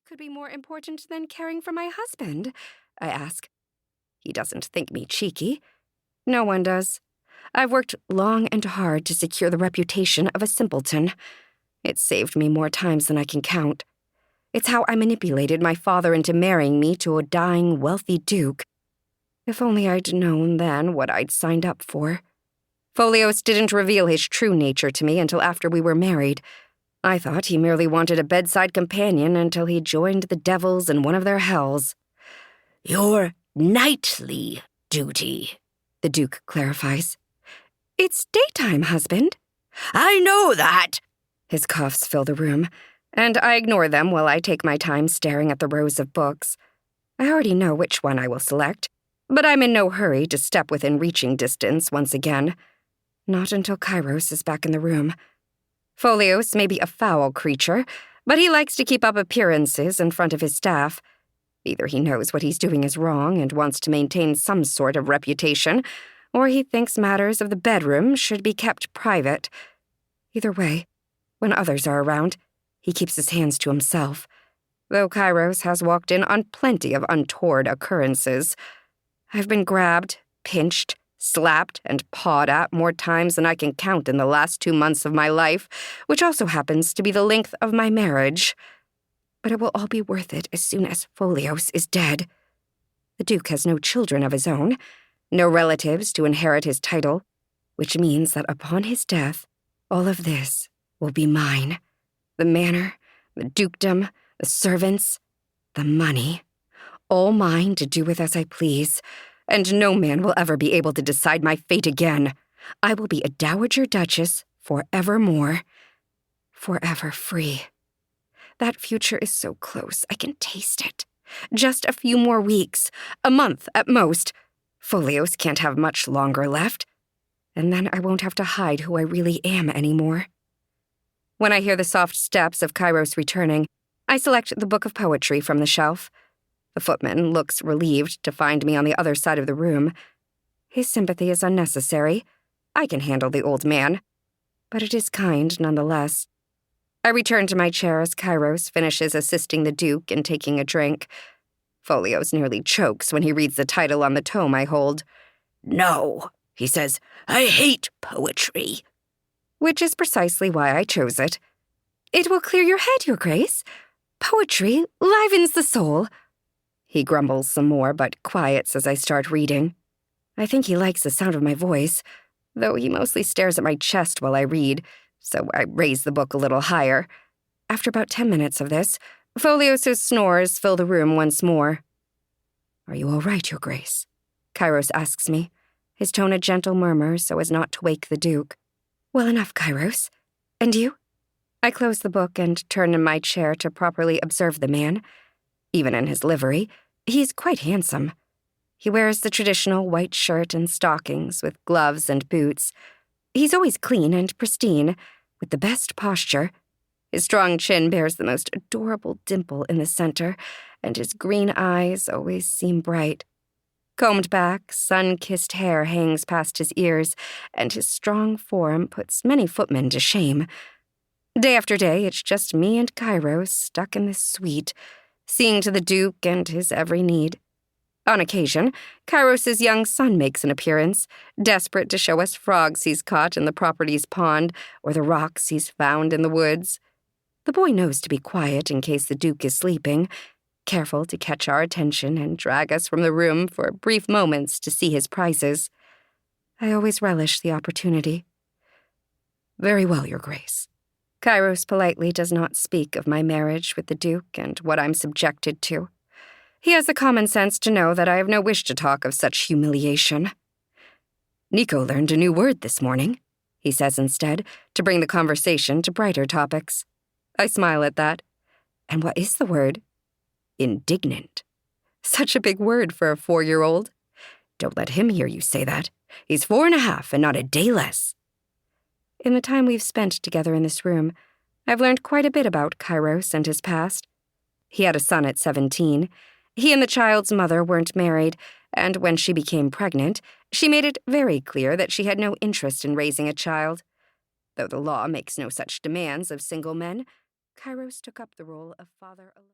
could be more important than caring for my husband?" I ask. He doesn't think me cheeky. No one does. I've worked long and hard to secure the reputation of a simpleton. It's saved me more times than I can count. It's how I manipulated my father into marrying me to a dying, wealthy duke. If only I'd known then what I'd signed up for. Folios didn't reveal his true nature to me until after we were married. I thought he merely wanted a bedside companion until he joined the devils in one of their hells. "Your nightly duty," the Duke clarifies. "It's daytime, husband." "I know that." His coughs fill the room, and I ignore them while I take my time staring at the rows of books. I already know which one I will select, but I'm in no hurry to step within reaching distance once again. Not until Kairos is back in the room. Folios may be a foul creature, but he likes to keep up appearances in front of his staff. Either he knows what he's doing is wrong and wants to maintain some sort of reputation, or he thinks matters of the bedroom should be kept private. Either way, when others are around, he keeps his hands to himself, though Kairos has walked in on plenty of untoward occurrences. I've been grabbed, pinched, slapped, and pawed at more times than I can count in the last 2 months of my life, which also happens to be the length of my marriage. But it will all be worth it as soon as Folios is dead. The Duke has no children of his own, no relatives to inherit his title, which means that upon his death, all of this will be mine. The manor, the dukedom, the servants, the money, all mine to do with as I please, and no man will ever be able to decide my fate again. I will be a dowager duchess forevermore, forever free. That future is so close, I can taste it. Just a few more weeks, a month at most. Folios can't have much longer left, and then I won't have to hide who I really am anymore. When I hear the soft steps of Kairos returning, I select the book of poetry from the shelf. The footman looks relieved to find me on the other side of the room. His sympathy is unnecessary. I can handle the old man. But it is kind nonetheless. I return to my chair as Kairos finishes assisting the Duke in taking a drink. Folios nearly chokes when he reads the title on the tome I hold. "No," he says, "I hate poetry." Which is precisely why I chose it. "It will clear your head, Your Grace. Poetry livens the soul." He grumbles some more, but quiets as I start reading. I think he likes the sound of my voice, though he mostly stares at my chest while I read, so I raise the book a little higher. After about 10 minutes of this, Folios' snores fill the room once more. "Are you all right, Your Grace?" Kairos asks me, his tone a gentle murmur so as not to wake the Duke. "Well enough, Kairos. And you?" I close the book and turn in my chair to properly observe the man. Even in his livery, he's quite handsome. He wears the traditional white shirt and stockings with gloves and boots. He's always clean and pristine, with the best posture. His strong chin bears the most adorable dimple in the center, and his green eyes always seem bright. Combed back, sun-kissed hair hangs past his ears, and his strong form puts many footmen to shame. Day after day, it's just me and Kairos stuck in this suite, seeing to the Duke and his every need. On occasion, Kairos' young son makes an appearance, desperate to show us frogs he's caught in the property's pond or the rocks he's found in the woods. The boy knows to be quiet in case the Duke is sleeping, careful to catch our attention and drag us from the room for brief moments to see his prizes. I always relish the opportunity. "Very well, Your Grace." Kairos politely does not speak of my marriage with the Duke and what I'm subjected to. He has the common sense to know that I have no wish to talk of such humiliation. "Nico learned a new word this morning," he says instead, to bring the conversation to brighter topics. I smile at that. "And what is the word?" "Indignant." Such a big word for a 4-year-old. "Don't let him hear you say that. He's 4.5 and not a day less." In the time we've spent together in this room, I've learned quite a bit about Kairos and his past. He had a son at 17. He and the child's mother weren't married, and when she became pregnant, she made it very clear that she had no interest in raising a child. Though the law makes no such demands of single men, Kairos took up the role of father alone.